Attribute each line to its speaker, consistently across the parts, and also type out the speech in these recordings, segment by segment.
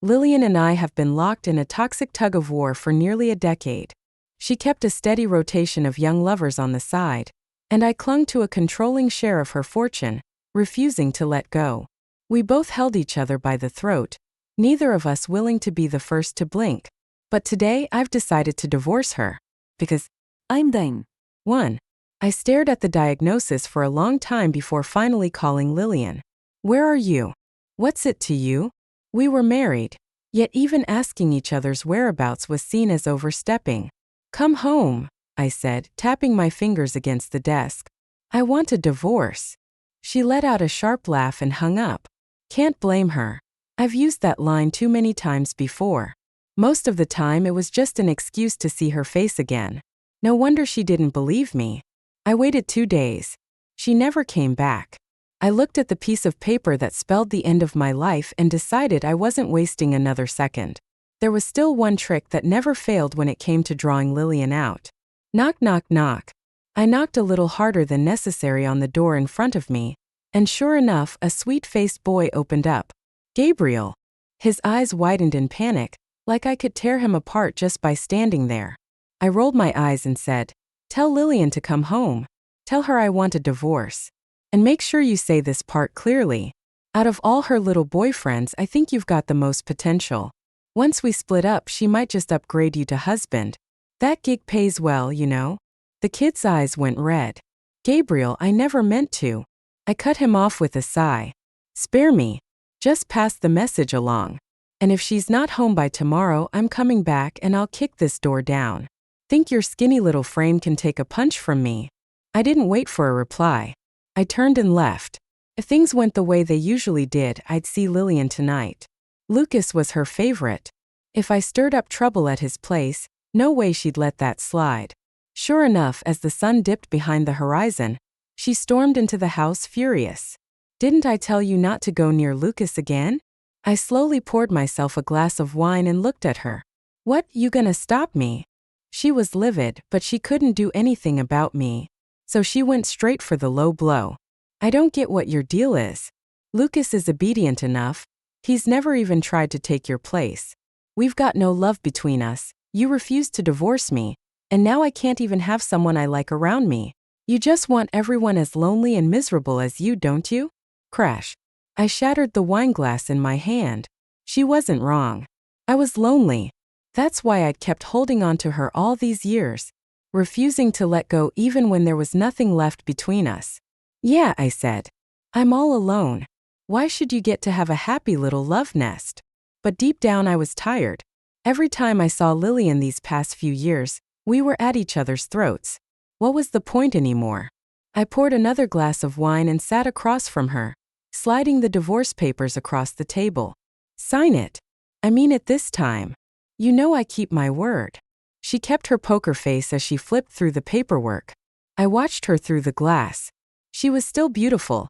Speaker 1: Lillian and I have been locked in a toxic tug-of-war for nearly a decade. She kept a steady rotation of young lovers on the side, and I clung to a controlling share of her fortune, refusing to let go. We both held each other by the throat, neither of us willing to be the first to blink. But today I've decided to divorce her. Because I'm done. 1. I stared at the diagnosis for a long time before finally calling Lillian. Where are you? What's it to you? We were married, yet even asking each other's whereabouts was seen as overstepping. Come home, I said, tapping my fingers against the desk. I want a divorce. She let out a sharp laugh and hung up. Can't blame her. I've used that line too many times before. Most of the time it was just an excuse to see her face again. No wonder she didn't believe me. I waited 2 days. She never came back. I looked at the piece of paper that spelled the end of my life and decided I wasn't wasting another second. There was still one trick that never failed when it came to drawing Lillian out. Knock, knock, knock. I knocked a little harder than necessary on the door in front of me, and sure enough, a sweet-faced boy opened up. Gabriel. His eyes widened in panic, like I could tear him apart just by standing there. I rolled my eyes and said, "Tell Lillian to come home. Tell her I want a divorce. And make sure you say this part clearly. Out of all her little boyfriends, I think you've got the most potential. Once we split up, she might just upgrade you to husband. That gig pays well, you know." The kid's eyes went red. Gabriel, I never meant to. I cut him off with a sigh. Spare me. Just pass the message along. And if she's not home by tomorrow, I'm coming back and I'll kick this door down. Think your skinny little frame can take a punch from me? I didn't wait for a reply. I turned and left. If things went the way they usually did, I'd see Lillian tonight. Lucas was her favorite. If I stirred up trouble at his place, no way she'd let that slide. Sure enough, as the sun dipped behind the horizon, she stormed into the house furious. Didn't I tell you not to go near Lucas again? I slowly poured myself a glass of wine and looked at her. What, you gonna stop me? She was livid, but she couldn't do anything about me. So she went straight for the low blow. I don't get what your deal is. Lucas is obedient enough. He's never even tried to take your place. We've got no love between us. You refused to divorce me, and now I can't even have someone I like around me. You just want everyone as lonely and miserable as you, don't you? Crash. I shattered the wine glass in my hand. She wasn't wrong. I was lonely. That's why I'd kept holding on to her all these years, refusing to let go even when there was nothing left between us. Yeah, I said. I'm all alone. Why should you get to have a happy little love nest? But deep down I was tired. Every time I saw Lillian these past few years, we were at each other's throats. What was the point anymore? I poured another glass of wine and sat across from her, sliding the divorce papers across the table. Sign it. I mean it this time. You know I keep my word. She kept her poker face as she flipped through the paperwork. I watched her through the glass. She was still beautiful.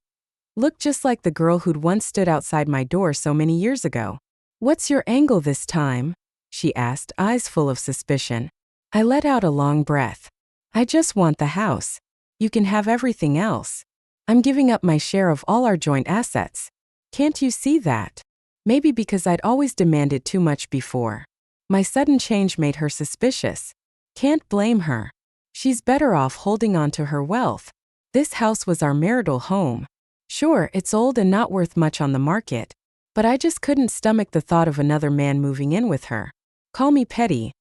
Speaker 1: Looked just like the girl who'd once stood outside my door so many years ago. What's your angle this time? She asked, eyes full of suspicion. I let out a long breath. I just want the house. You can have everything else. I'm giving up my share of all our joint assets. Can't you see that? Maybe because I'd always demanded too much before. My sudden change made her suspicious. Can't blame her. She's better off holding on to her wealth. This house was our marital home. Sure, it's old and not worth much on the market, but I just couldn't stomach the thought of another man moving in with her. Call me petty.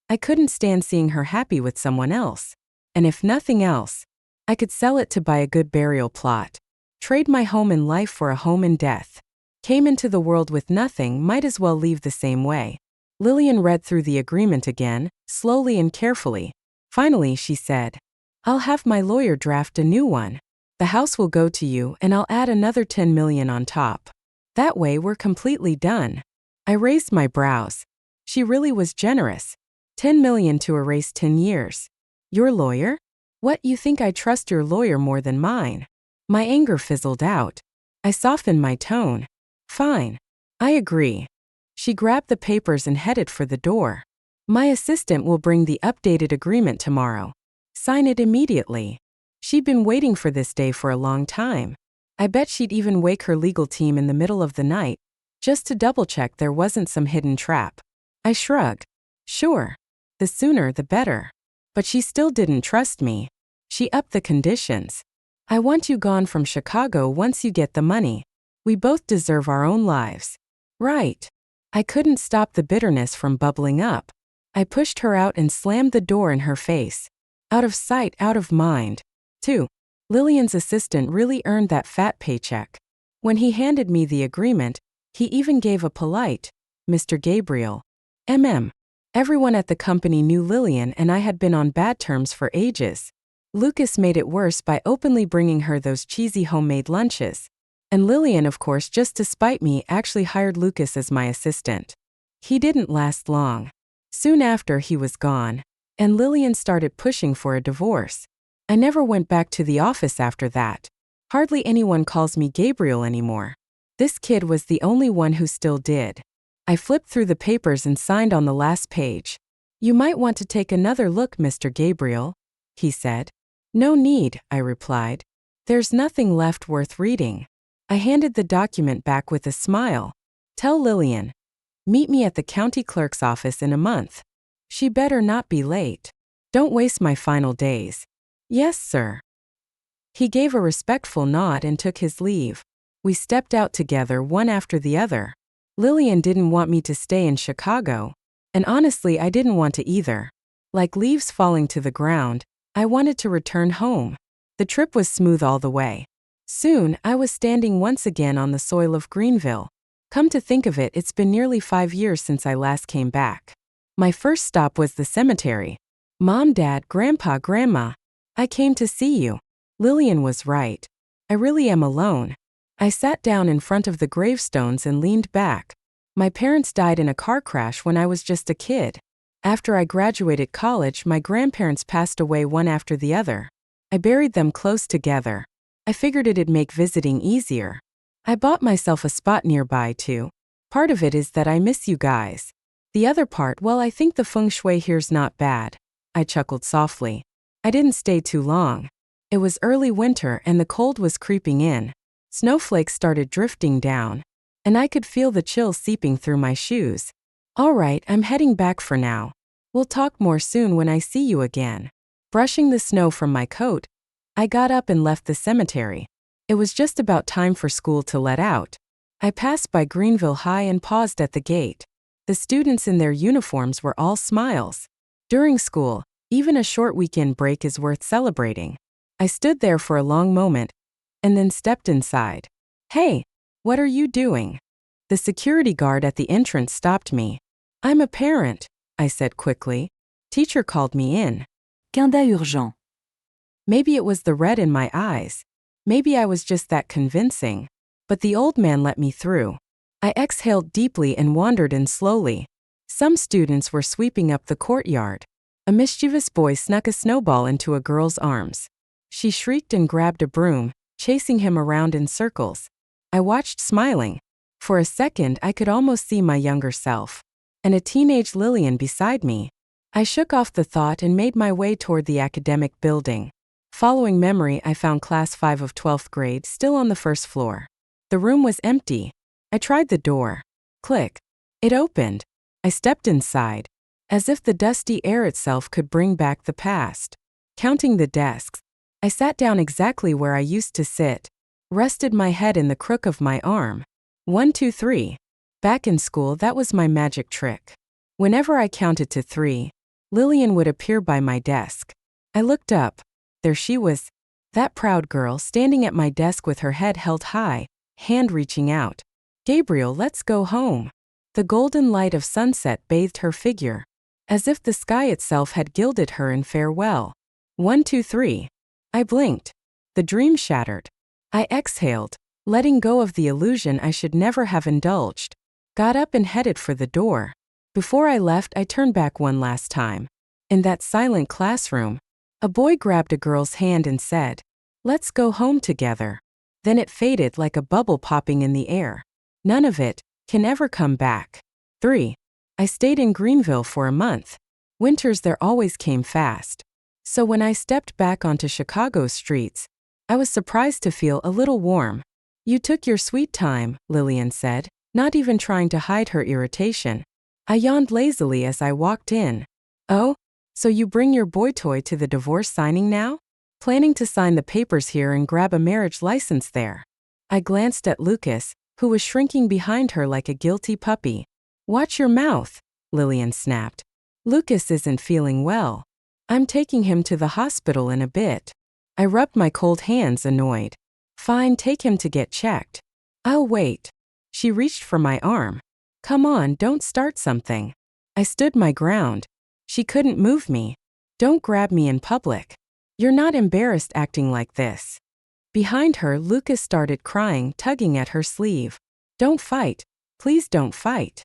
Speaker 1: I couldn't stand seeing her happy with someone else. And if nothing else, I could sell it to buy a good burial plot. Trade my home in life for a home in death. Came into the world with nothing, might as well leave the same way. Lillian read through the agreement again, slowly and carefully. Finally, she said, I'll have my lawyer draft a new one. The house will go to you and I'll add another 10 million on top. That way we're completely done. I raised my brows. She really was generous. 10 million to erase 10 years. Your lawyer? What, you think I trust your lawyer more than mine? My anger fizzled out. I softened my tone. Fine. I agree. She grabbed the papers and headed for the door. My assistant will bring the updated agreement tomorrow. Sign it immediately. She'd been waiting for this day for a long time. I bet she'd even wake her legal team in the middle of the night. just to double-check there wasn't some hidden trap. I shrugged. Sure. The sooner the better. But she still didn't trust me. She upped the conditions. I want you gone from Chicago once you get the money. We both deserve our own lives. Right. I couldn't stop the bitterness from bubbling up. I pushed her out and slammed the door in her face. Out of sight, out of mind. 2. Lillian's assistant really earned that fat paycheck. When he handed me the agreement, he even gave a polite, Mr. Gabriel. Everyone at the company knew Lillian and I had been on bad terms for ages. Lucas made it worse by openly bringing her those cheesy homemade lunches. And Lillian, of course, just to spite me, actually hired Lucas as my assistant. He didn't last long. Soon after, he was gone, and Lillian started pushing for a divorce. I never went back to the office after that. Hardly anyone calls me Gabriel anymore. This kid was the only one who still did. I flipped through the papers and signed on the last page. You might want to take another look, Mr. Gabriel, he said. No need, I replied. There's nothing left worth reading. I handed the document back with a smile. Tell Lillian. Meet me at the county clerk's office in a month. She better not be late. Don't waste my final days. Yes, sir. He gave a respectful nod and took his leave. We stepped out together one after the other. Lillian didn't want me to stay in Chicago, and honestly I didn't want to either. Like leaves falling to the ground, I wanted to return home. The trip was smooth all the way. Soon, I was standing once again on the soil of Greenville. Come to think of it, it's been nearly 5 years since I last came back. My first stop was the cemetery. Mom, Dad, Grandpa, Grandma, I came to see you. Lillian was right. I really am alone. I sat down in front of the gravestones and leaned back. My parents died in a car crash when I was just a kid. After I graduated college, my grandparents passed away one after the other. I buried them close together. I figured it'd make visiting easier. I bought myself a spot nearby too. Part of it is that I miss you guys. The other part, well, I think the feng shui here's not bad. I chuckled softly. I didn't stay too long. It was early winter and the cold was creeping in. Snowflakes started drifting down, and I could feel the chill seeping through my shoes. All right, I'm heading back for now. We'll talk more soon when I see you again. Brushing the snow from my coat, I got up and left the cemetery. It was just about time for school to let out. I passed by Greenville High and paused at the gate. The students in their uniforms were all smiles. During school, even a short weekend break is worth celebrating. I stood there for a long moment, and then stepped inside. Hey, what are you doing? The security guard at the entrance stopped me. I'm a parent, I said quickly. Teacher called me in.
Speaker 2: Quinda urgent.
Speaker 1: Maybe it was the red in my eyes. Maybe I was just that convincing. But the old man let me through. I exhaled deeply and wandered in slowly. Some students were sweeping up the courtyard. A mischievous boy snuck a snowball into a girl's arms. She shrieked and grabbed a broom, chasing him around in circles. I watched, smiling. For a second, I could almost see my younger self, and a teenage Lillian beside me. I shook off the thought and made my way toward the academic building. Following memory, I found Class 5 of 12th grade still on the first floor. The room was empty. I tried the door. Click. It opened. I stepped inside, as if the dusty air itself could bring back the past. Counting the desks, I sat down exactly where I used to sit, rested my head in the crook of my arm. 1, 2, 3. Back in school, that was my magic trick. Whenever I counted to 3, Lillian would appear by my desk. I looked up. There she was, that proud girl standing at my desk with her head held high, hand reaching out. Gabriel, let's go home. The golden light of sunset bathed her figure, as if the sky itself had gilded her in farewell. 1, 2, 3. I blinked. The dream shattered. I exhaled, letting go of the illusion I should never have indulged. Got up and headed for the door. Before I left, I turned back one last time. In that silent classroom, a boy grabbed a girl's hand and said, "Let's go home together." Then it faded like a bubble popping in the air. None of it can ever come back. 3. I stayed in Greenville for a month. Winters there always came fast. So when I stepped back onto Chicago's streets, I was surprised to feel a little warm. You took your sweet time, Lillian said. not even trying to hide her irritation. I yawned lazily as I walked in. Oh, so you bring your boy toy to the divorce signing now? Planning to sign the papers here and grab a marriage license there. I glanced at Lucas, who was shrinking behind her like a guilty puppy. Watch your mouth, Lillian snapped. Lucas isn't feeling well. I'm taking him to the hospital in a bit. I rubbed my cold hands, annoyed. Fine, take him to get checked. I'll wait. She reached for my arm. Come on, don't start something. I stood my ground. She couldn't move me. Don't grab me in public. You're not embarrassed acting like this. Behind her, Lucas started crying, tugging at her sleeve. Don't fight. Please don't fight.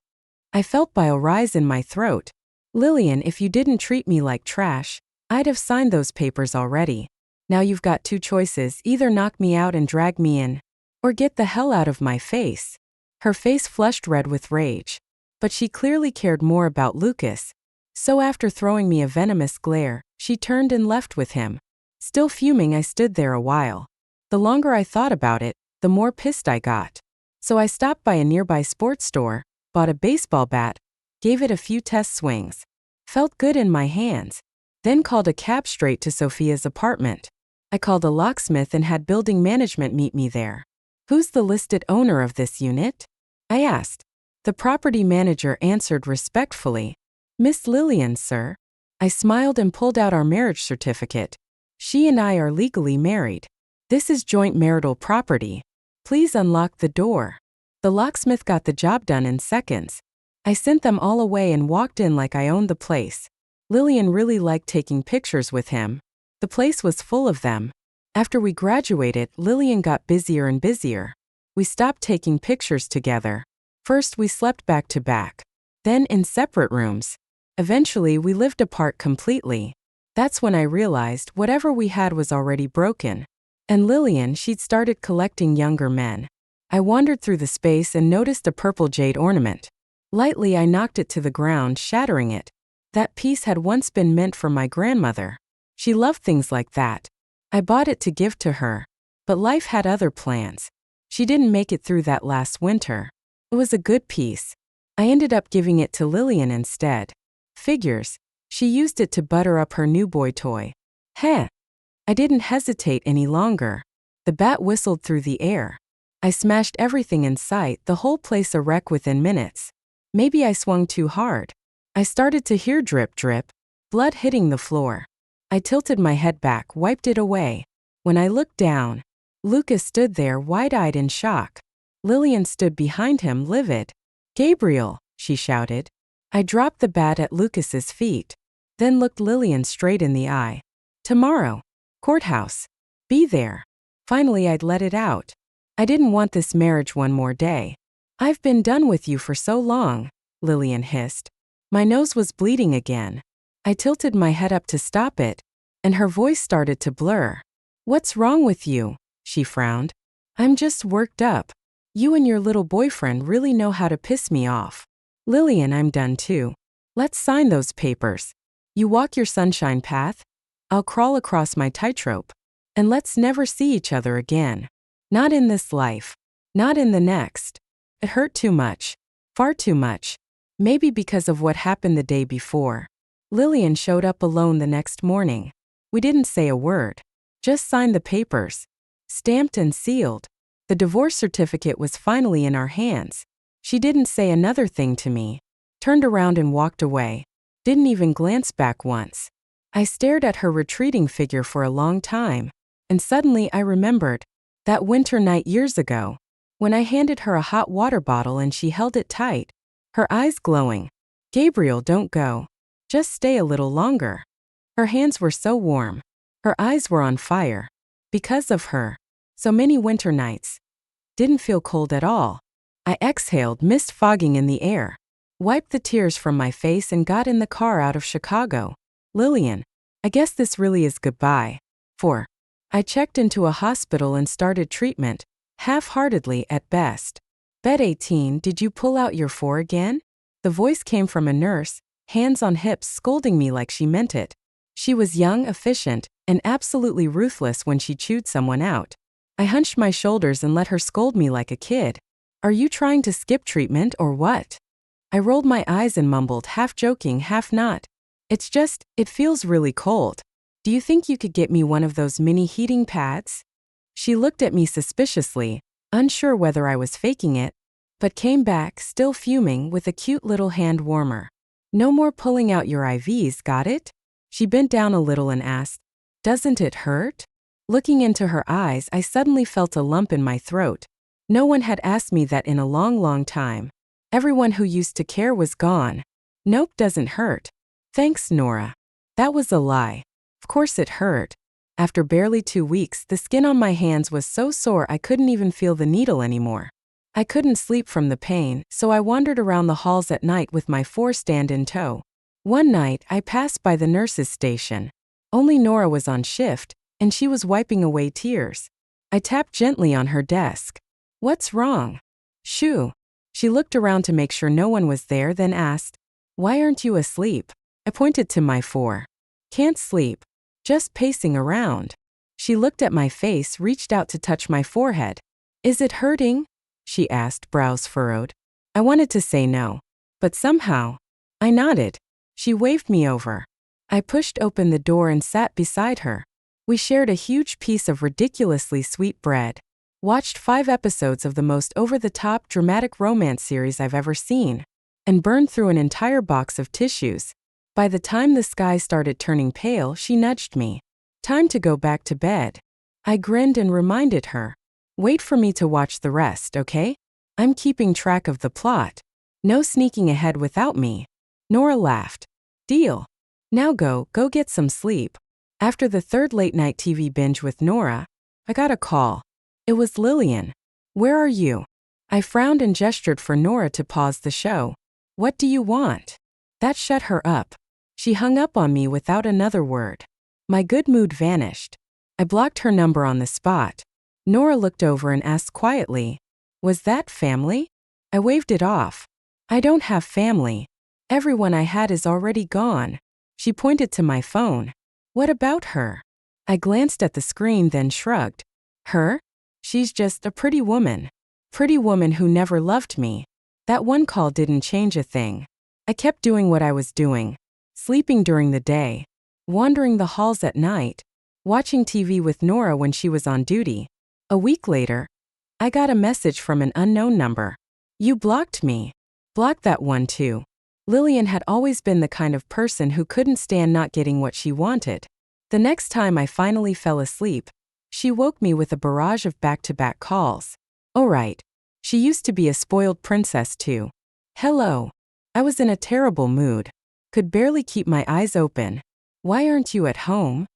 Speaker 1: I felt bile rise in my throat. Lillian, if you didn't treat me like trash, I'd have signed those papers already. Now you've got two choices, either knock me out and drag me in, or get the hell out of my face. Her face flushed red with rage. But she clearly cared more about Lucas. So after throwing me a venomous glare, she turned and left with him. Still fuming, I stood there a while. The longer I thought about it, the more pissed I got. So I stopped by a nearby sports store, bought a baseball bat, gave it a few test swings. Felt good in my hands. Then called a cab straight to Sophia's apartment. I called a locksmith and had building management meet me there. Who's the listed owner of this unit? I asked. The property manager answered respectfully. Miss Lillian, sir. I smiled and pulled out our marriage certificate. She and I are legally married. This is joint marital property. Please unlock the door. The locksmith got the job done in seconds. I sent them all away and walked in like I owned the place. Lillian really liked taking pictures with him. The place was full of them. After we graduated, Lillian got busier and busier. We stopped taking pictures together. First, we slept back to back. Then in separate rooms. Eventually, we lived apart completely. That's when I realized whatever we had was already broken. And Lillian, she'd started collecting younger men. I wandered through the space and noticed a purple jade ornament. Lightly, I knocked it to the ground, shattering it. That piece had once been meant for my grandmother. She loved things like that. I bought it to give to her. But life had other plans. She didn't make it through that last winter. It was a good piece. I ended up giving it to Lillian instead. Figures. She used it to butter up her new boy toy. Heh. I didn't hesitate any longer. The bat whistled through the air. I smashed everything in sight, the whole place a wreck within minutes. Maybe I swung too hard. I started to hear drip drip, blood hitting the floor. I tilted my head back, wiped it away. When I looked down, Lucas stood there wide-eyed in shock. Lillian stood behind him, livid. Gabriel, she shouted. I dropped the bat at Lucas's feet, then looked Lillian straight in the eye. Tomorrow. Courthouse. Be there. Finally, I'd let it out. I didn't want this marriage one more day. I've been done with you for so long, Lillian hissed. My nose was bleeding again. I tilted my head up to stop it, and her voice started to blur. What's wrong with you? She frowned. I'm just worked up. You and your little boyfriend really know how to piss me off. Lillian, I'm done too. Let's sign those papers. You walk your sunshine path. I'll crawl across my tightrope. And let's never see each other again. Not in this life. Not in the next. It hurt too much. Far too much. Maybe because of what happened the day before. Lillian showed up alone the next morning. We didn't say a word. Just signed the papers. Stamped and sealed. The divorce certificate was finally in our hands. She didn't say another thing to me. Turned around and walked away. Didn't even glance back once. I stared at her retreating figure for a long time. And suddenly I remembered. That winter night years ago. When I handed her a hot water bottle and she held it tight. Her eyes glowing. Gabriel, don't go. Just stay a little longer. Her hands were so warm. Her eyes were on fire. Because of her. So many winter nights. Didn't feel cold at all. I exhaled, mist fogging in the air. Wiped the tears from my face and got in the car out of Chicago. Lillian, I guess this really is goodbye. 4. I checked into a hospital and started treatment, half-heartedly at best. Bed 18, did you pull out your 4 again? The voice came from a nurse, hands on hips, scolding me like she meant it. She was young, efficient, and absolutely ruthless when she chewed someone out. I hunched my shoulders and let her scold me like a kid. Are you trying to skip treatment or what? I rolled my eyes and mumbled, half joking, half not. It's just, it feels really cold. Do you think you could get me one of those mini heating pads? She looked at me suspiciously, unsure whether I was faking it, but came back, still fuming, with a cute little hand warmer. No more pulling out your IVs, got it? She bent down a little and asked, doesn't it hurt? Looking into her eyes, I suddenly felt a lump in my throat. No one had asked me that in a long, long time. Everyone who used to care was gone. Nope, doesn't hurt. Thanks, Nora. That was a lie. Of course it hurt. After barely 2 weeks, the skin on my hands was so sore I couldn't even feel the needle anymore. I couldn't sleep from the pain, so I wandered around the halls at night with my 4-stand in tow. One night, I passed by the nurse's station. Only Nora was on shift, and she was wiping away tears. I tapped gently on her desk. What's wrong? Shoo. She looked around to make sure no one was there, then asked, why aren't you asleep? I pointed to my 4. Can't sleep. Just pacing around. She looked at my face, reached out to touch my forehead. Is it hurting? She asked, brows furrowed. I wanted to say no, but somehow, I nodded. She waved me over. I pushed open the door and sat beside her. We shared a huge piece of ridiculously sweet bread, watched 5 episodes of the most over-the-top dramatic romance series I've ever seen, and burned through an entire box of tissues. By the time the sky started turning pale, she nudged me. Time to go back to bed. I grinned and reminded her. Wait for me to watch the rest, okay? I'm keeping track of the plot. No sneaking ahead without me. Nora laughed. Deal. Now go get some sleep. After the 3rd late-night TV binge with Nora, I got a call. It was Lillian. Where are you? I frowned and gestured for Nora to pause the show. What do you want? That shut her up. She hung up on me without another word. My good mood vanished. I blocked her number on the spot. Nora looked over and asked quietly, was that family? I waved it off. I don't have family. Everyone I had is already gone. She pointed to my phone. What about her? I glanced at the screen, then shrugged. Her? She's just a pretty woman. Pretty woman who never loved me. That one call didn't change a thing. I kept doing what I was doing. Sleeping during the day. Wandering the halls at night. Watching TV with Nora when she was on duty. A week later, I got a message from an unknown number. You blocked me. Blocked that one too. Lillian had always been the kind of person who couldn't stand not getting what she wanted. The next time I finally fell asleep, she woke me with a barrage of back-to-back calls. Oh right. She used to be a spoiled princess too. Hello. I was in a terrible mood. Could barely keep my eyes open. Why aren't you at home?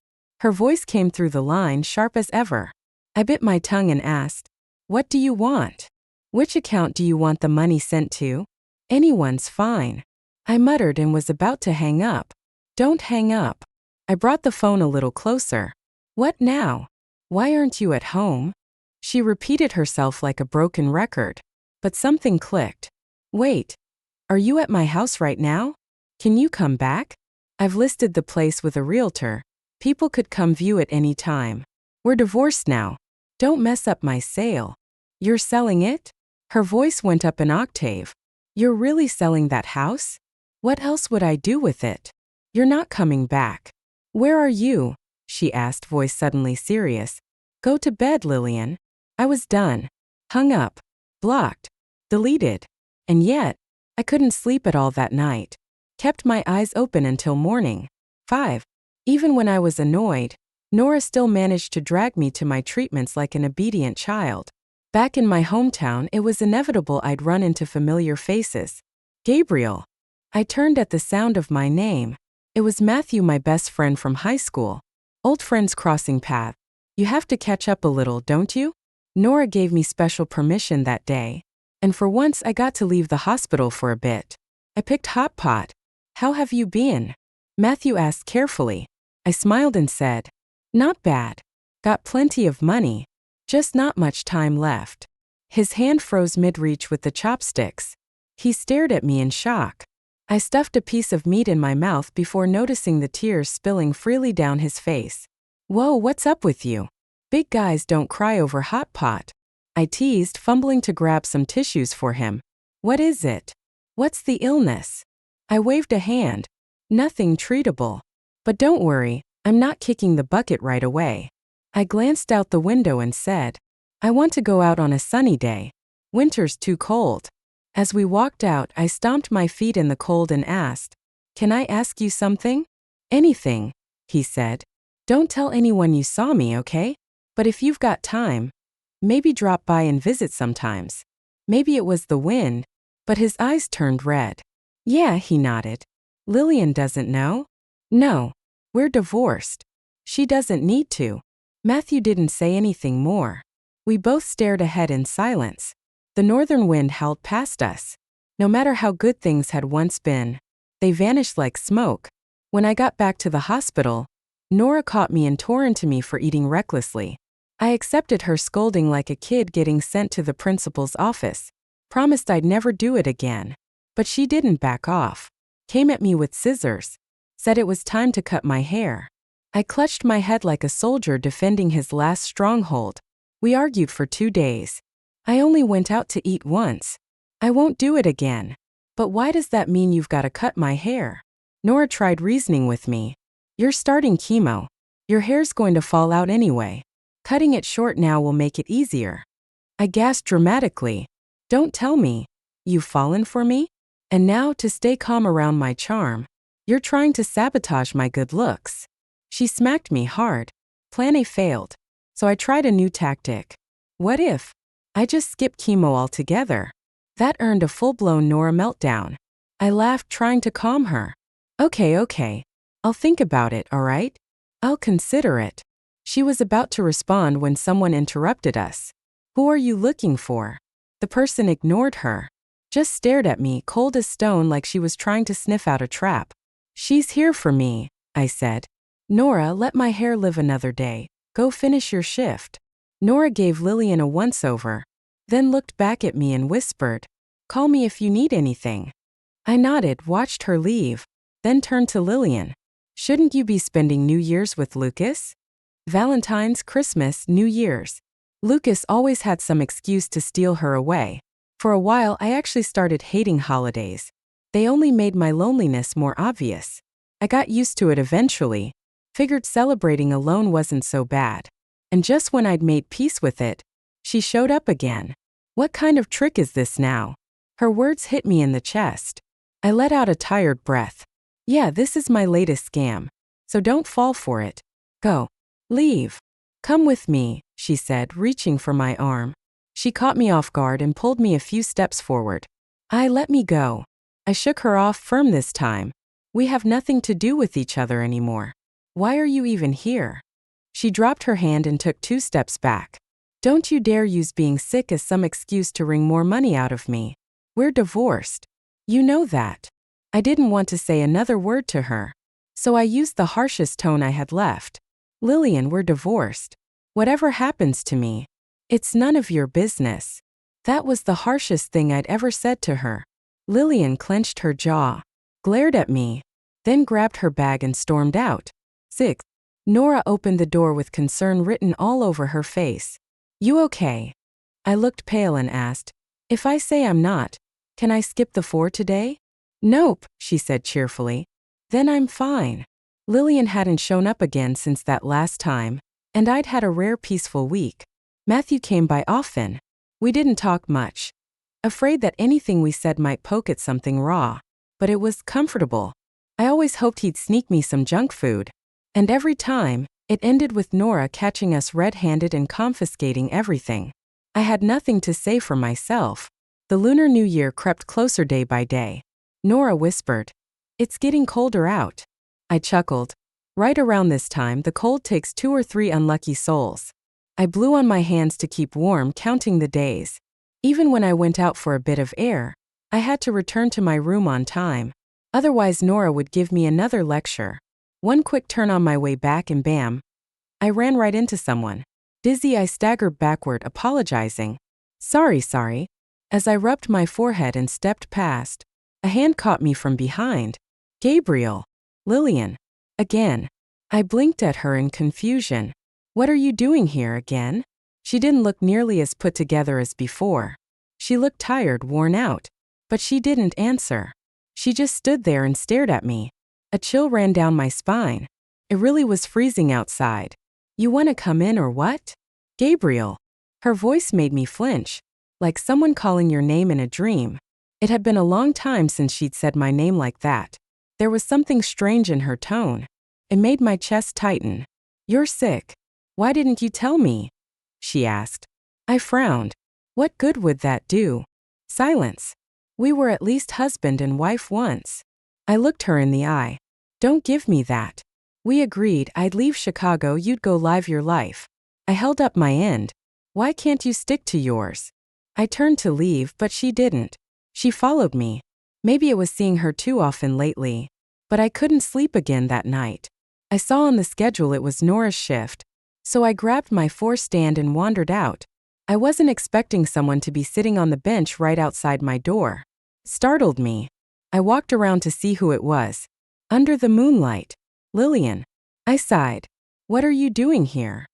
Speaker 1: Her voice came through the line, sharp as ever. I bit my tongue and asked, what do you want? Which account do you want the money sent to? Anyone's fine. I muttered and was about to hang up. Don't hang up. I brought the phone a little closer. What now? Why aren't you at home? She repeated herself like a broken record. But something clicked. Wait. Are you at my house right now? Can you come back? I've listed the place with a realtor. People could come view it any time. We're divorced now. Don't mess up my sale. You're selling it? Her voice went up an octave. You're really selling that house? What else would I do with it? You're not coming back. Where are you? She asked, voice suddenly serious. Go to bed, Lillian. I was done. Hung up. Blocked. Deleted. And yet, I couldn't sleep at all that night. Kept my eyes open until morning. 5. Even when I was annoyed, Nora still managed to drag me to my treatments like an obedient child. Back in my hometown, it was inevitable I'd run into familiar faces. Gabriel. I turned at the sound of my name. It was Matthew, my best friend from high school. Old friends crossing paths. You have to catch up a little, don't you? Nora gave me special permission that day. And for once I got to leave the hospital for a bit. I picked Hot Pot. How have you been? Matthew asked carefully. I smiled and said, not bad. Got plenty of money. Just not much time left. His hand froze mid-reach with the chopsticks. He stared at me in shock. I stuffed a piece of meat in my mouth before noticing the tears spilling freely down his face. Whoa, what's up with you? Big guys don't cry over Hot Pot. I teased, fumbling to grab some tissues for him. What is it? What's the illness? I waved a hand. Nothing treatable. But don't worry, I'm not kicking the bucket right away. I glanced out the window and said, I want to go out on a sunny day. Winter's too cold. As we walked out, I stomped my feet in the cold and asked, Can I ask you something? Anything, he said. Don't tell anyone you saw me, okay? But if you've got time, maybe drop by and visit sometimes. Maybe it was the wind, but his eyes turned red. Yeah, he nodded. Lillian doesn't know? No. We're divorced. She doesn't need to. Matthew didn't say anything more. We both stared ahead in silence. The northern wind howled past us. No matter how good things had once been, they vanished like smoke. When I got back to the hospital, Nora caught me and tore into me for eating recklessly. I accepted her scolding like a kid getting sent to the principal's office. Promised I'd never do it again. But she didn't back off. Came at me with scissors. Said it was time to cut my hair. I clutched my head like a soldier defending his last stronghold. We argued for 2 days. I only went out to eat once. I won't do it again. But why does that mean you've got to cut my hair? Nora tried reasoning with me. You're starting chemo. Your hair's going to fall out anyway. Cutting it short now will make it easier. I gasped dramatically. Don't tell me. You've fallen for me? And now, to stay calm around my charm, you're trying to sabotage my good looks. She smacked me hard. Plan A failed. So I tried a new tactic. What if I just skipped chemo altogether? That earned a full-blown Nora meltdown. I laughed, trying to calm her. Okay. I'll think about it, all right? I'll consider it. She was about to respond when someone interrupted us. Who are you looking for? The person ignored her. Just stared at me, cold as stone, like she was trying to sniff out a trap. She's here for me, I said. Nora, let my hair live another day. Go finish your shift. Nora gave Lillian a once-over, then looked back at me and whispered, Call me if you need anything. I nodded, watched her leave, then turned to Lillian. Shouldn't you be spending New Year's with Lucas? Valentine's, Christmas, New Year's. Lucas always had some excuse to steal her away. For a while, I actually started hating holidays. They only made my loneliness more obvious. I got used to it eventually. Figured celebrating alone wasn't so bad. And just when I'd made peace with it, she showed up again. What kind of trick is this now? Her words hit me in the chest. I let out a tired breath. Yeah, this is my latest scam. So don't fall for it. Go. Leave. Come with me, she said, reaching for my arm. She caught me off guard and pulled me a few steps forward. Let me go. I shook her off firm this time. We have nothing to do with each other anymore. Why are you even here? She dropped her hand and took 2 steps back. Don't you dare use being sick as some excuse to wring more money out of me. We're divorced. You know that. I didn't want to say another word to her, so I used the harshest tone I had left. Lillian, we're divorced. Whatever happens to me, it's none of your business. That was the harshest thing I'd ever said to her. Lillian clenched her jaw, glared at me, then grabbed her bag and stormed out. 6. Nora opened the door with concern written all over her face. You okay? I looked pale and asked, If I say I'm not, can I skip the 4 today? Nope, she said cheerfully. Then I'm fine. Lillian hadn't shown up again since that last time, and I'd had a rare peaceful week. Matthew came by often. We didn't talk much. Afraid that anything we said might poke at something raw. But it was comfortable. I always hoped he'd sneak me some junk food. And every time, it ended with Nora catching us red-handed and confiscating everything. I had nothing to say for myself. The Lunar New Year crept closer day by day. Nora whispered, It's getting colder out. I chuckled. Right around this time, the cold takes 2 or 3 unlucky souls. I blew on my hands to keep warm, counting the days. Even when I went out for a bit of air, I had to return to my room on time. Otherwise, Nora would give me another lecture. One quick turn on my way back and bam, I ran right into someone. Dizzy, I staggered backward, apologizing. Sorry. As I rubbed my forehead and stepped past, a hand caught me from behind. Gabriel. Lillian. Again. I blinked at her in confusion. What are you doing here again? She didn't look nearly as put together as before. She looked tired, worn out. But she didn't answer. She just stood there and stared at me. A chill ran down my spine. It really was freezing outside. You want to come in or what? Gabriel. Her voice made me flinch, like someone calling your name in a dream. It had been a long time since she'd said my name like that. There was something strange in her tone. It made my chest tighten. You're sick. Why didn't you tell me? She asked. I frowned. What good would that do? Silence. We were at least husband and wife once. I looked her in the eye. Don't give me that. We agreed I'd leave Chicago, you'd go live your life. I held up my end. Why can't you stick to yours? I turned to leave, but she didn't. She followed me. Maybe it was seeing her too often lately. But I couldn't sleep again that night. I saw on the schedule it was Nora's shift. So I grabbed my stand and wandered out. I wasn't expecting someone to be sitting on the bench right outside my door. It startled me. I walked around to see who it was. Under the moonlight. Lillian. I sighed. What are you doing here?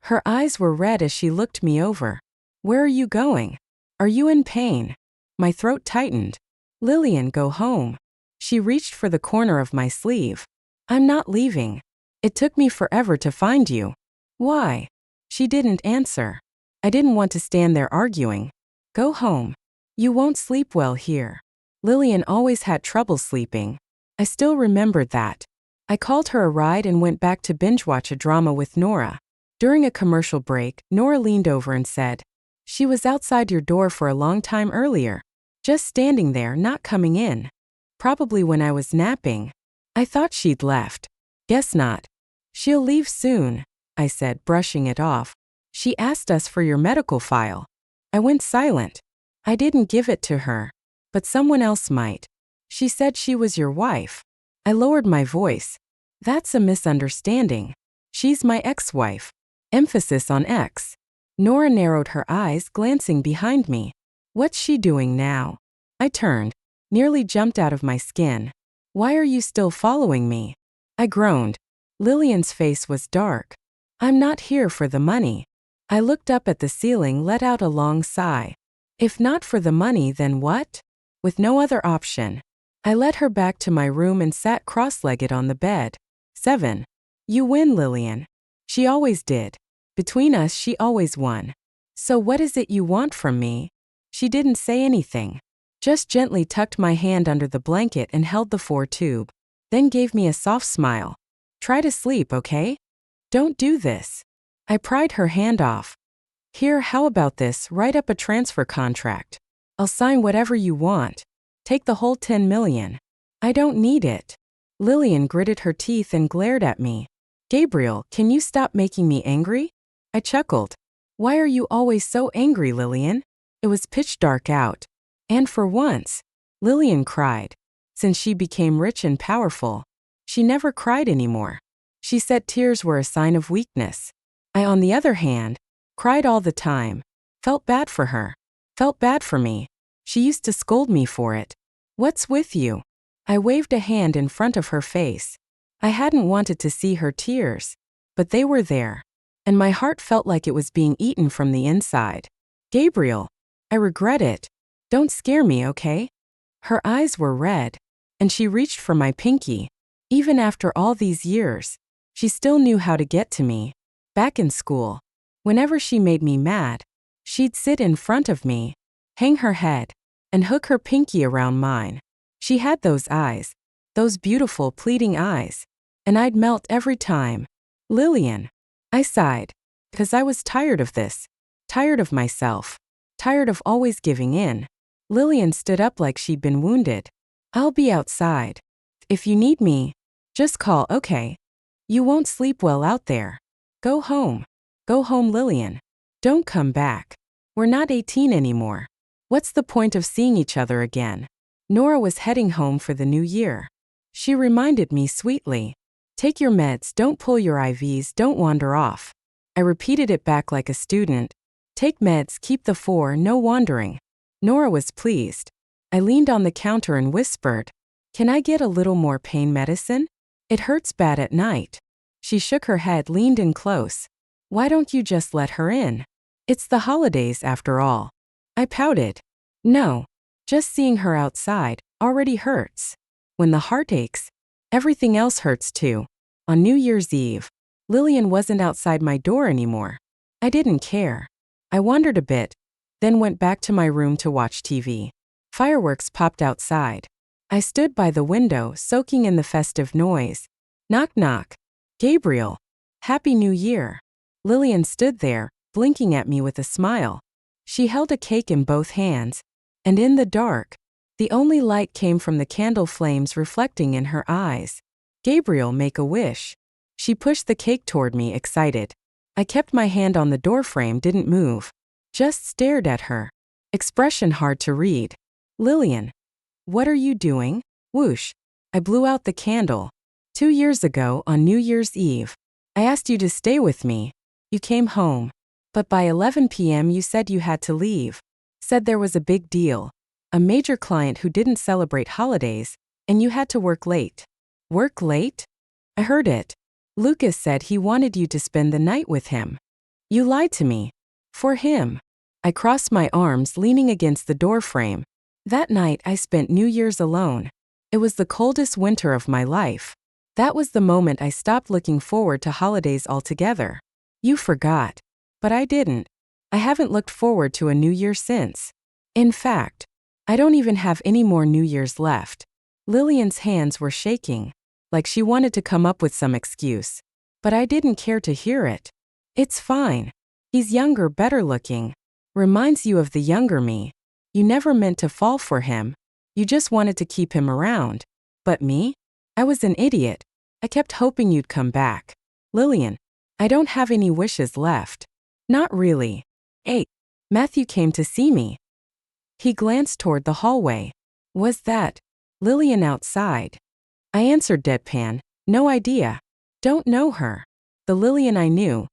Speaker 1: Her eyes were red as she looked me over. Where are you going? Are you in pain? My throat tightened. Lillian, go home. She reached for the corner of my sleeve. I'm not leaving. It took me forever to find you. Why? She didn't answer. I didn't want to stand there arguing. Go home. You won't sleep well here. Lillian always had trouble sleeping. I still remembered that. I called her a ride and went back to binge watch a drama with Nora. During a commercial break, Nora leaned over and said, She was outside your door for a long time earlier. Just standing there, not coming in. Probably when I was napping. I thought she'd left. Guess not. She'll leave soon, I said, brushing it off. She asked us for your medical file. I went silent. I didn't give it to her. But someone else might. She said she was your wife. I lowered my voice. That's a misunderstanding. She's my ex-wife. Emphasis on ex. Nora narrowed her eyes, glancing behind me. What's she doing now? I turned. Nearly jumped out of my skin. Why are you still following me? I groaned. Lillian's face was dark. I'm not here for the money. I looked up at the ceiling, let out a long sigh. If not for the money, then what? With no other option, I led her back to my room and sat cross-legged on the bed. 7. You win, Lillian. She always did. Between us, she always won. So what is it you want from me? She didn't say anything. Just gently tucked my hand under the blanket and held the 4-tube. Then gave me a soft smile. Try to sleep, okay? Don't do this. I pried her hand off. Here, how about this? Write up a transfer contract. I'll sign whatever you want. Take the whole 10 million. I don't need it. Lillian gritted her teeth and glared at me. Gabriel, can you stop making me angry? I chuckled. Why are you always so angry, Lillian? It was pitch dark out. And for once, Lillian cried. Since she became rich and powerful, she never cried anymore. She said tears were a sign of weakness. I, on the other hand, cried all the time. Felt bad for her. Felt bad for me. She used to scold me for it. What's with you? I waved a hand in front of her face. I hadn't wanted to see her tears, but they were there, and my heart felt like it was being eaten from the inside. Gabriel, I regret it. Don't scare me, okay? Her eyes were red, and she reached for my pinky. Even after all these years, she still knew how to get to me. Back in school, whenever she made me mad, she'd sit in front of me, hang her head, and hook her pinky around mine. She had those eyes, those beautiful, pleading eyes, and I'd melt every time. Lillian. I sighed, because I was tired of this, tired of myself, tired of always giving in. Lillian stood up like she'd been wounded. I'll be outside. If you need me, just call, okay? You won't sleep well out there. Go home. Go home, Lillian. Don't come back. We're not 18 anymore. What's the point of seeing each other again? Nora was heading home for the new year. She reminded me sweetly. Take your meds, don't pull your IVs, don't wander off. I repeated it back like a student. Take meds, keep the 4, no wandering. Nora was pleased. I leaned on the counter and whispered, Can I get a little more pain medicine? It hurts bad at night. She shook her head, leaned in close. Why don't you just let her in? It's the holidays after all. I pouted. No. Just seeing her outside already hurts. When the heart aches, everything else hurts too. On New Year's Eve, Lillian wasn't outside my door anymore. I didn't care. I wondered a bit, then went back to my room to watch TV. Fireworks popped outside. I stood by the window, soaking in the festive noise. Knock knock. Gabriel. Happy New Year. Lillian stood there, blinking at me with a smile. She held a cake in both hands, and in the dark, the only light came from the candle flames reflecting in her eyes. Gabriel, make a wish. She pushed the cake toward me, excited. I kept my hand on the doorframe, didn't move. Just stared at her. Expression hard to read. Lillian. What are you doing? Whoosh. I blew out the candle. 2 years ago, on New Year's Eve, I asked you to stay with me. You came home. But by 11 p.m. you said you had to leave. Said there was a big deal. A major client who didn't celebrate holidays, and you had to work late. Work late? I heard it. Lucas said he wanted you to spend the night with him. You lied to me. For him. I crossed my arms, leaning against the doorframe. That night I spent New Year's alone. It was the coldest winter of my life. That was the moment I stopped looking forward to holidays altogether. You forgot. But I didn't. I haven't looked forward to a New Year since. In fact, I don't even have any more New Year's left. Lillian's hands were shaking, like she wanted to come up with some excuse. But I didn't care to hear it. It's fine. He's younger, better looking. Reminds you of the younger me. You never meant to fall for him. You just wanted to keep him around. But me? I was an idiot. I kept hoping you'd come back. Lillian, I don't have any wishes left. Not really. 8. Matthew came to see me. He glanced toward the hallway. Was that Lillian outside? I answered deadpan, no idea. Don't know her. The Lillian I knew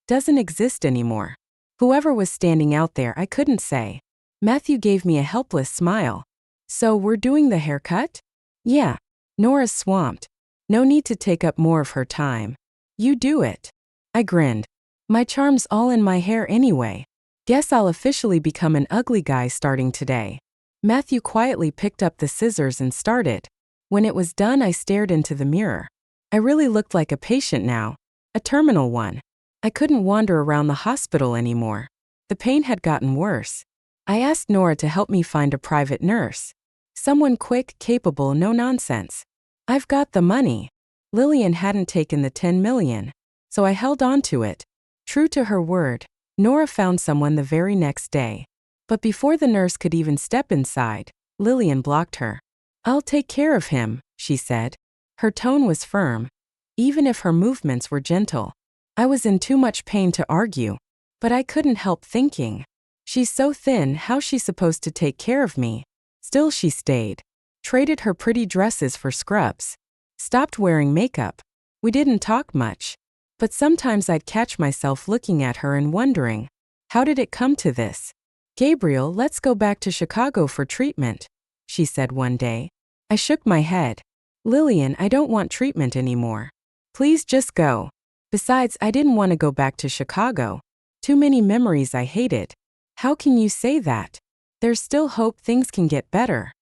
Speaker 1: doesn't exist anymore. Whoever was standing out there, I couldn't say. Matthew gave me a helpless smile. So we're doing the haircut? Yeah. Nora's swamped. No need to take up more of her time. You do it. I grinned. My charm's all in my hair anyway. Guess I'll officially become an ugly guy starting today. Matthew quietly picked up the scissors and started. When it was done, I stared into the mirror. I really looked like a patient now. A terminal one. I couldn't wander around the hospital anymore. The pain had gotten worse. I asked Nora to help me find a private nurse. Someone quick, capable, no nonsense. I've got the money. Lillian hadn't taken the 10 million, so I held on to it. True to her word, Nora found someone the very next day. But before the nurse could even step inside, Lillian blocked her. I'll take care of him, she said. Her tone was firm, even if her movements were gentle. I was in too much pain to argue, but I couldn't help thinking. She's so thin, how's she supposed to take care of me? Still she stayed. Traded her pretty dresses for scrubs. Stopped wearing makeup. We didn't talk much. But sometimes I'd catch myself looking at her and wondering, how did it come to this? Gabriel, let's go back to Chicago for treatment, she said one day. I shook my head. Lillian, I don't want treatment anymore. Please just go. Besides, I didn't want to go back to Chicago. Too many memories I hated. How can you say that? There's still hope things can get better.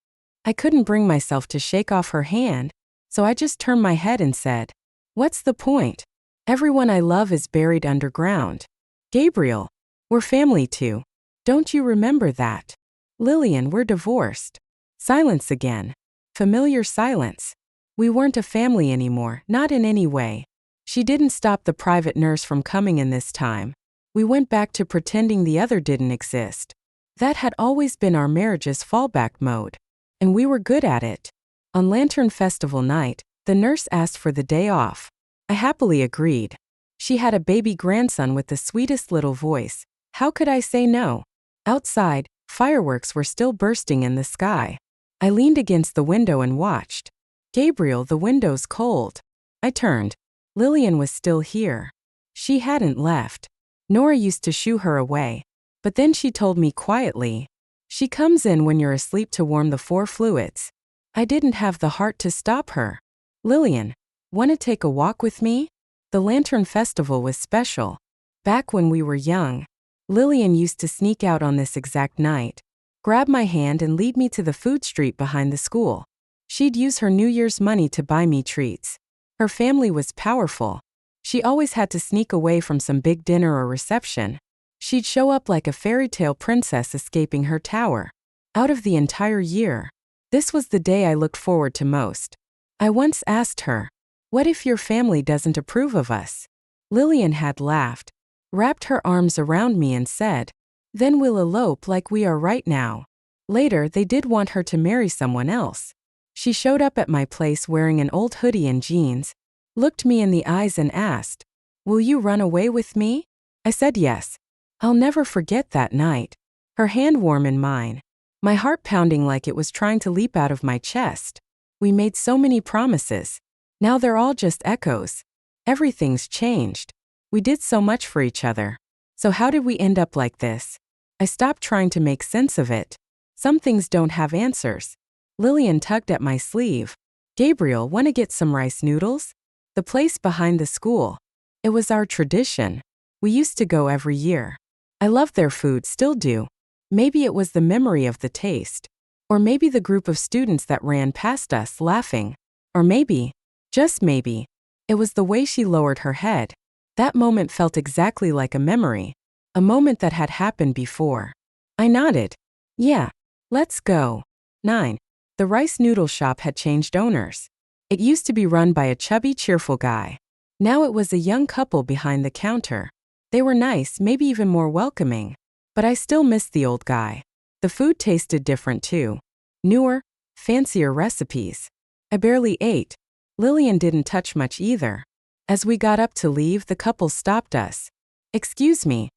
Speaker 1: I couldn't bring myself to shake off her hand, so I just turned my head and said, what's the point? Everyone I love is buried underground. Gabriel, we're family too. Don't you remember that? Lillian, we're divorced. Silence again. Familiar silence. We weren't a family anymore, not in any way. She didn't stop the private nurse from coming in this time. We went back to pretending the other didn't exist. That had always been our marriage's fallback mode. And we were good at it. On Lantern Festival night, the nurse asked for the day off. I happily agreed. She had a baby grandson with the sweetest little voice. How could I say no? Outside, fireworks were still bursting in the sky. I leaned against the window and watched. Gabriel, the window's cold. I turned. Lillian was still here. She hadn't left. Nora used to shoo her away. But then she told me quietly, she comes in when you're asleep to warm the 4 fluids. I didn't have the heart to stop her. Lillian, want to take a walk with me? The Lantern Festival was special. Back when we were young. Lillian used to sneak out on this exact night, grab my hand and lead me to the food street behind the school. She'd use her New Year's money to buy me treats. Her family was powerful. She always had to sneak away from some big dinner or reception. She'd show up like a fairy tale princess escaping her tower. Out of the entire year, this was the day I looked forward to most. I once asked her, "What if your family doesn't approve of us?" Lillian had laughed, wrapped her arms around me and said, "Then we'll elope like we are right now." Later, they did want her to marry someone else. She showed up at my place wearing an old hoodie and jeans, looked me in the eyes and asked, "Will you run away with me?" I said yes. I'll never forget that night. Her hand warm in mine, my heart pounding like it was trying to leap out of my chest. We made so many promises. Now they're all just echoes. Everything's changed. We did so much for each other. So how did we end up like this? I stopped trying to make sense of it. Some things don't have answers. Lillian tugged at my sleeve. "Gabriel, wanna get some rice noodles?" The place behind the school. It was our tradition. We used to go every year. I loved their food, still do. Maybe it was the memory of the taste. Or maybe the group of students that ran past us laughing. Or maybe, just maybe, it was the way she lowered her head. That moment felt exactly like a memory. A moment that had happened before. I nodded. "Yeah, let's go." 9. The rice noodle shop had changed owners. It used to be run by a chubby, cheerful guy. Now it was a young couple behind the counter. They were nice, maybe even more welcoming. But I still missed the old guy. The food tasted different too. Newer, fancier recipes. I barely ate. Lillian didn't touch much either. As we got up to leave, the couple stopped us. "Excuse me.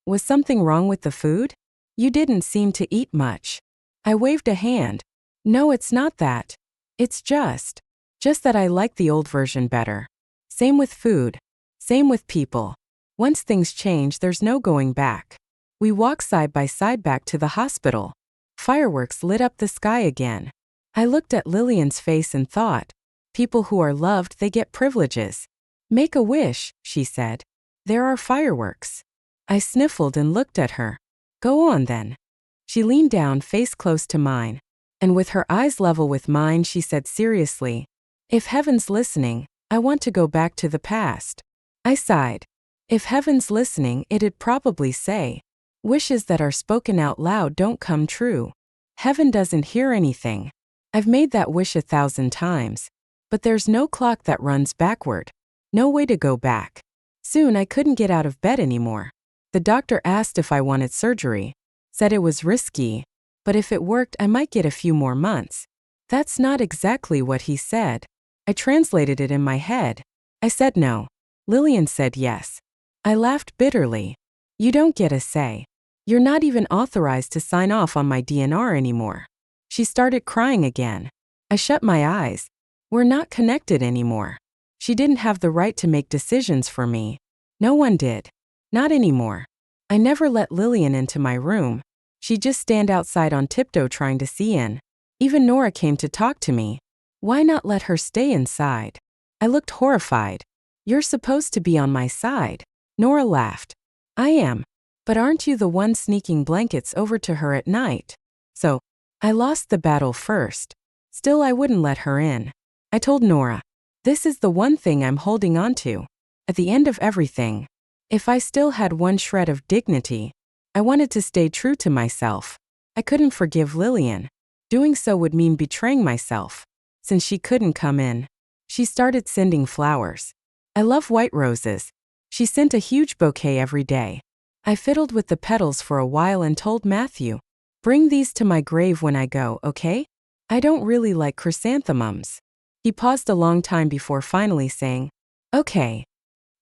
Speaker 1: Was something wrong with the food? You didn't seem to eat much." I waved a hand. "No, it's not that. It's just that I like the old version better." Same with food. Same with people. Once things change, there's no going back. We walked side by side back to the hospital. Fireworks lit up the sky again. I looked at Lillian's face and thought, people who are loved, they get privileges. "Make a wish," she said. "There are fireworks." I sniffled and looked at her. "Go on then." She leaned down, face close to mine. And with her eyes level with mine, she said seriously, "If heaven's listening, I want to go back to the past." I sighed. If heaven's listening, it'd probably say, "Wishes that are spoken out loud don't come true." Heaven doesn't hear anything. I've made that wish 1,000 times. But there's no clock that runs backward. No way to go back. Soon I couldn't get out of bed anymore. The doctor asked if I wanted surgery. Said it was risky. But if it worked, I might get a few more months. That's not exactly what he said. I translated it in my head. I said no. Lillian said yes. I laughed bitterly. "You don't get a say. You're not even authorized to sign off on my DNR anymore." She started crying again. I shut my eyes. We're not connected anymore. She didn't have the right to make decisions for me. No one did. Not anymore. I never let Lillian into my room. She'd just stand outside on tiptoe trying to see in. Even Nora came to talk to me. Why not let her stay inside? I looked horrified. "You're supposed to be on my side." Nora laughed. "I am. But aren't you the one sneaking blankets over to her at night?" So, I lost the battle first. Still, I wouldn't let her in. I told Nora, "This is the one thing I'm holding on to. At the end of everything, if I still had one shred of dignity, I wanted to stay true to myself. I couldn't forgive Lillian. Doing so would mean betraying myself. Since she couldn't come in, she started sending flowers. I love white roses. She sent a huge bouquet every day. I fiddled with the petals for a while and told Matthew, "Bring these to my grave when I go, okay? I don't really like chrysanthemums." He paused a long time before finally saying, "Okay."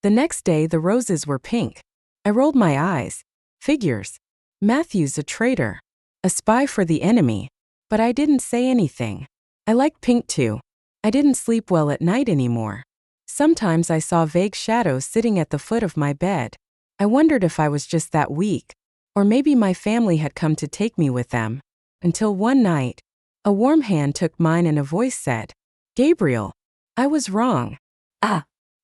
Speaker 1: The next day, the roses were pink. I rolled my eyes. Figures. Matthew's a traitor. A spy for the enemy. But I didn't say anything. I like pink too. I didn't sleep well at night anymore. Sometimes I saw vague shadows sitting at the foot of my bed. I wondered if I was just that weak. Or maybe my family had come to take me with them. Until one night, a warm hand took mine and a voice said, "Gabriel." I was wrong.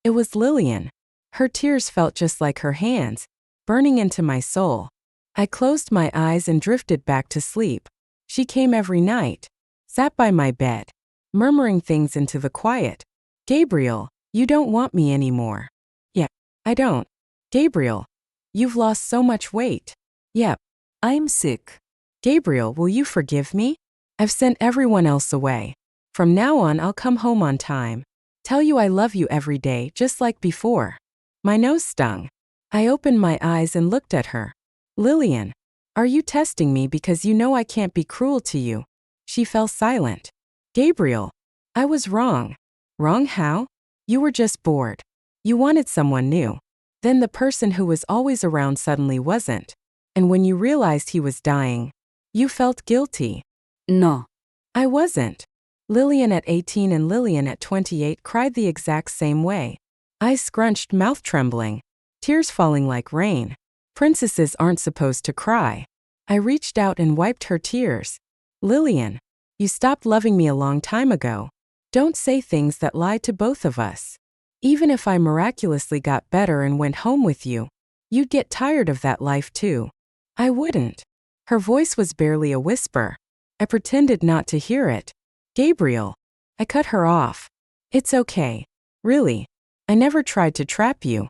Speaker 1: It was Lillian. Her tears felt just like her hands, burning into my soul. I closed my eyes and drifted back to sleep. She came every night, sat by my bed, murmuring things into the quiet. Gabriel, you don't want me anymore. Yeah, I don't. Gabriel, you've lost so much weight. Yep, I'm sick. Gabriel, will you forgive me? I've sent everyone else away. From now on, I'll come home on time. Tell you I love you every day, just like before. My nose stung. I opened my eyes and looked at her. Lillian, are you testing me because you know I can't be cruel to you? She fell silent. Gabriel, I was wrong. Wrong how? You were just bored. You wanted someone new. Then the person who was always around suddenly wasn't. And when you realized he was dying, you felt guilty. No, I wasn't. Lillian at 18 and Lillian at 28 cried the exact same way. Eyes scrunched, mouth trembling, tears falling like rain. Princesses aren't supposed to cry. I reached out and wiped her tears. Lillian, you stopped loving me a long time ago. Don't say things that lie to both of us. Even if I miraculously got better and went home with you, you'd get tired of that life too. I wouldn't. Her voice was barely a whisper. I pretended not to hear it. Gabriel. I cut her off. It's okay. Really. I never tried to trap you.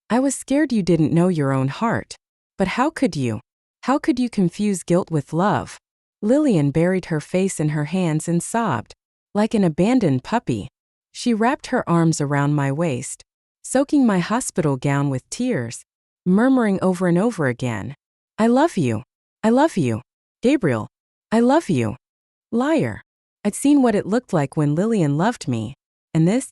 Speaker 1: I was scared you didn't know your own heart. But how could you? How could you confuse guilt with love? Lillian buried her face in her hands and sobbed, like an abandoned puppy. She wrapped her arms around my waist, soaking my hospital gown with tears, murmuring over and over again, I love you. I love you. Gabriel, I love you. Liar. I'd seen what it looked like when Lillian loved me. And this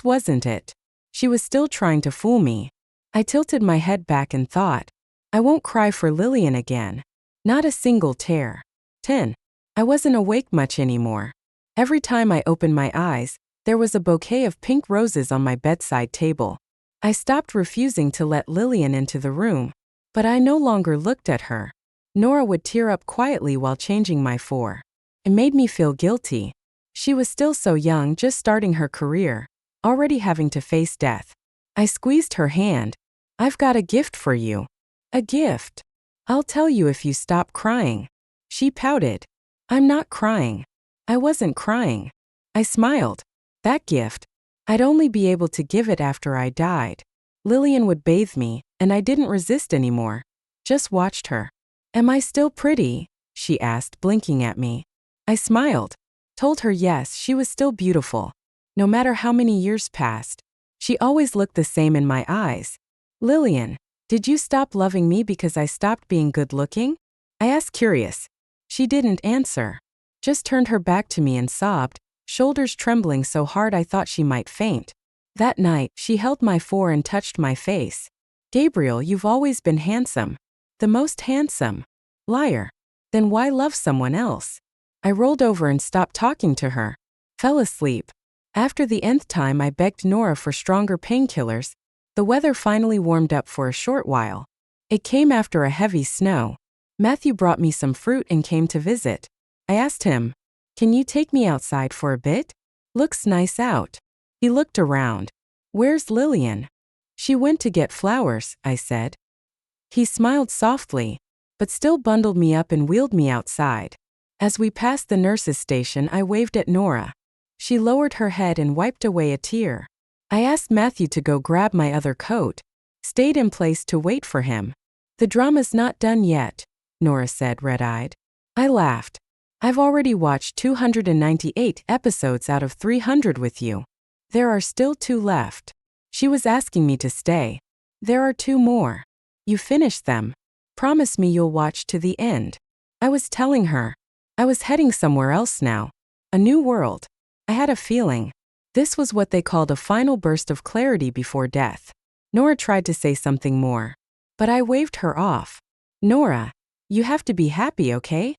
Speaker 1: wasn't it. She was still trying to fool me. I tilted my head back and thought, I won't cry for Lillian again. Not a single tear. 10. I wasn't awake much anymore. Every time I opened my eyes, there was a bouquet of pink roses on my bedside table. I stopped refusing to let Lillian into the room, but I no longer looked at her. Nora would tear up quietly while changing my four. It made me feel guilty. She was still so young, just starting her career, already having to face death. I squeezed her hand. I've got a gift for you. A gift. I'll tell you if you stop crying. She pouted. I'm not crying. I wasn't crying. I smiled. That gift. I'd only be able to give it after I died. Lillian would bathe me, and I didn't resist anymore. Just watched her. Am I still pretty? She asked, blinking at me. I smiled. Told her yes, she was still beautiful. No matter how many years passed, she always looked the same in my eyes. Lillian, did you stop loving me because I stopped being good-looking? I asked, curious. She didn't answer. Just turned her back to me and sobbed, shoulders trembling so hard I thought she might faint. That night, she held my fore and touched my face. Gabriel, you've always been handsome. The most handsome. Liar. Then why love someone else? I rolled over and stopped talking to her. Fell asleep. After the nth time I begged Nora for stronger painkillers. The weather finally warmed up for a short while. It came after a heavy snow. Matthew brought me some fruit and came to visit. I asked him, can you take me outside for a bit? Looks nice out. He looked around. Where's Lillian? She went to get flowers, I said. He smiled softly, but still bundled me up and wheeled me outside. As we passed the nurse's station, I waved at Nora. She lowered her head and wiped away a tear. I asked Matthew to go grab my other coat. Stayed in place to wait for him. The drama's not done yet, Nora said, red-eyed. I laughed. I've already watched 298 episodes out of 300 with you. There are still 2 left. She was asking me to stay. There are 2 more. You finished them. Promise me you'll watch to the end. I was telling her. I was heading somewhere else now. A new world. I had a feeling. This was what they called a final burst of clarity before death. Nora tried to say something more, but I waved her off. Nora, you have to be happy, okay?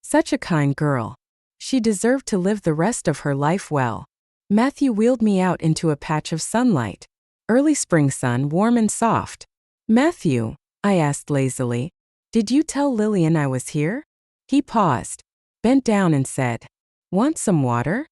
Speaker 1: Such a kind girl. She deserved to live the rest of her life well. Matthew wheeled me out into a patch of sunlight. Early spring sun, warm and soft. Matthew, I asked lazily, did you tell Lillian I was here? He paused, bent down and said, want some water?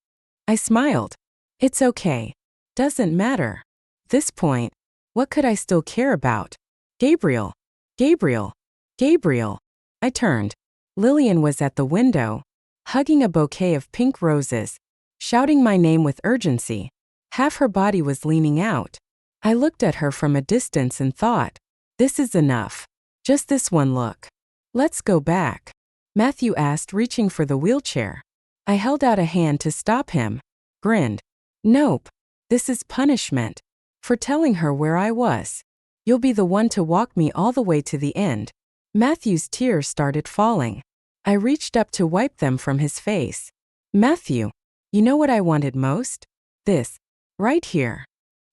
Speaker 1: I smiled. It's okay. Doesn't matter. This point, what could I still care about? Gabriel! Gabriel! Gabriel! I turned. Lillian was at the window, hugging a bouquet of pink roses, shouting my name with urgency. Half her body was leaning out. I looked at her from a distance and thought, this is enough. Just this one look. Let's go back. Matthew asked, reaching for the wheelchair. I held out a hand to stop him, grinned. Nope. This is punishment. For telling her where I was. You'll be the one to walk me all the way to the end. Matthew's tears started falling. I reached up to wipe them from his face. Matthew, you know what I wanted most? This. Right here.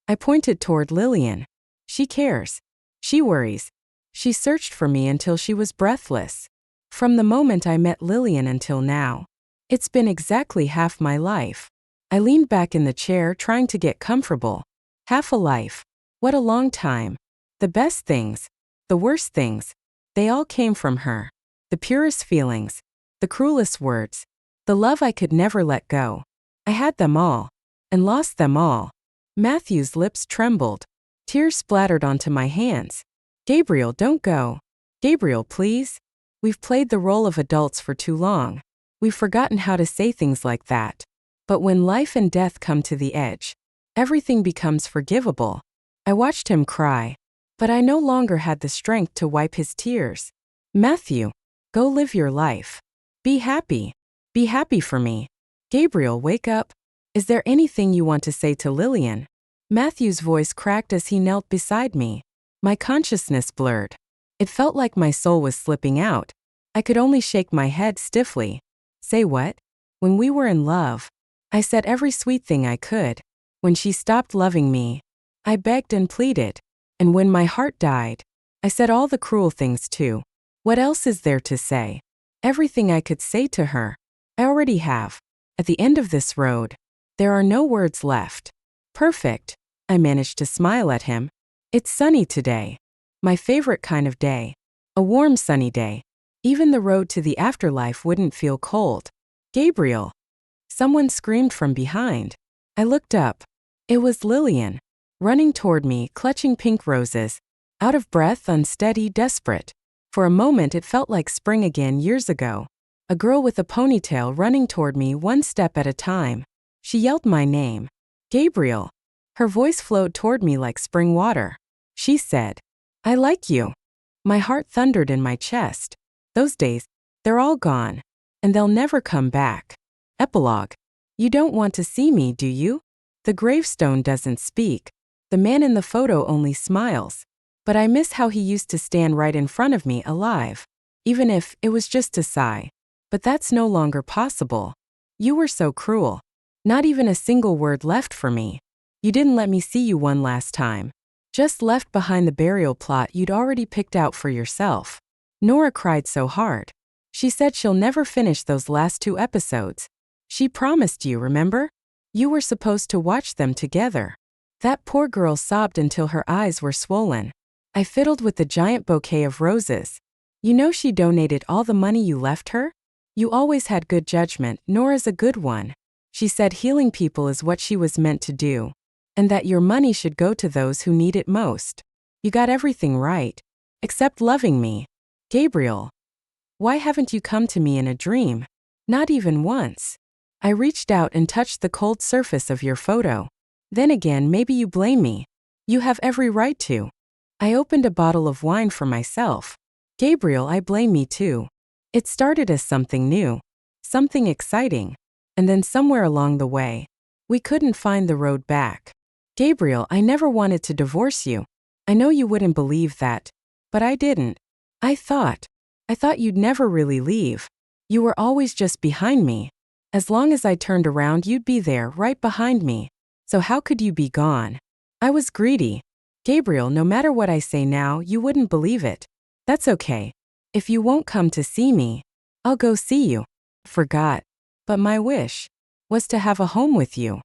Speaker 1: I pointed toward Lillian. She cares. She worries. She searched for me until she was breathless. From the moment I met Lillian until now. It's been exactly half my life. I leaned back in the chair trying to get comfortable. Half a life. What a long time. The best things. The worst things. They all came from her. The purest feelings. The cruelest words. The love I could never let go. I had them all. And lost them all. Matthew's lips trembled. Tears splattered onto my hands. Gabriel, don't go. Gabriel, please. We've played the role of adults for too long. We've forgotten how to say things like that. But when life and death come to the edge, everything becomes forgivable. I watched him cry. But I no longer had the strength to wipe his tears. Matthew, go live your life. Be happy. Be happy for me. Gabriel, wake up. Is there anything you want to say to Lillian? Matthew's voice cracked as he knelt beside me. My consciousness blurred. It felt like my soul was slipping out. I could only shake my head stiffly. Say what? When we were in love, I said every sweet thing I could. When she stopped loving me, I begged and pleaded. And when my heart died, I said all the cruel things too. What else is there to say? Everything I could say to her, I already have. At the end of this road, there are no words left. Perfect. I managed to smile at him. It's sunny today. My favorite kind of day. A warm sunny day. Even the road to the afterlife wouldn't feel cold. Gabriel. Someone screamed from behind. I looked up. It was Lillian. Running toward me, clutching pink roses. Out of breath, unsteady, desperate. For a moment it felt like spring again years ago. A girl with a ponytail running toward me one step at a time. She yelled my name. Gabriel. Her voice flowed toward me like spring water. She said, I like you. My heart thundered in my chest. Those days, they're all gone. And they'll never come back. Epilogue. You don't want to see me, do you? The gravestone doesn't speak. The man in the photo only smiles. But I miss how he used to stand right in front of me alive. Even if it was just to sigh. But that's no longer possible. You were so cruel. Not even a single word left for me. You didn't let me see you one last time. Just left behind the burial plot you'd already picked out for yourself. Nora cried so hard. She said she'll never finish those last 2 episodes. She promised you, remember? You were supposed to watch them together. That poor girl sobbed until her eyes were swollen. I fiddled with the giant bouquet of roses. You know she donated all the money you left her? You always had good judgment. Nora's a good one. She said healing people is what she was meant to do. And that your money should go to those who need it most. You got everything right. Except loving me. Gabriel. Why haven't you come to me in a dream? Not even once. I reached out and touched the cold surface of your photo. Then again, maybe you blame me. You have every right to. I opened a bottle of wine for myself. Gabriel, I blame me too. It started as something new. Something exciting. And then somewhere along the way, we couldn't find the road back. Gabriel, I never wanted to divorce you. I know you wouldn't believe that. But I didn't. I thought you'd never really leave. You were always just behind me. As long as I turned around, you'd be there, right behind me. So how could you be gone? I was greedy. Gabriel, no matter what I say now, you wouldn't believe it. That's okay. If you won't come to see me, I'll go see you. Forgot. But my wish was to have a home with you.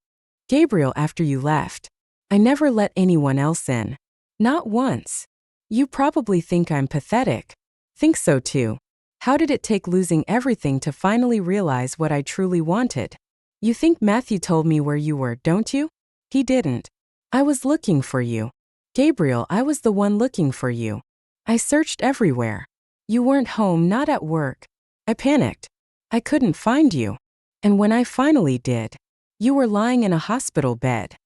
Speaker 1: Gabriel, after you left, I never let anyone else in. Not once. You probably think I'm pathetic. Think so too. How did it take losing everything to finally realize what I truly wanted? You think Matthew told me where you were, don't you? He didn't. I was looking for you. Gabriel, I was the one looking for you. I searched everywhere. You weren't home, not at work. I panicked. I couldn't find you. And when I finally did, you were lying in a hospital bed.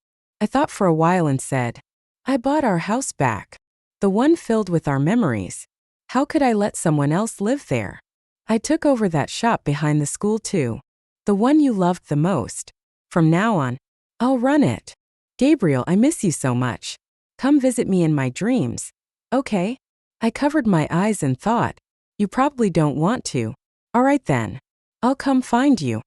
Speaker 1: I thought for a while and said, I bought our house back. The one filled with our memories. How could I let someone else live there? I took over that shop behind the school too. The one you loved the most. From now on, I'll run it. Gabriel, I miss you so much. Come visit me in my dreams. Okay? I covered my eyes and thought, you probably don't want to. All right then. I'll come find you.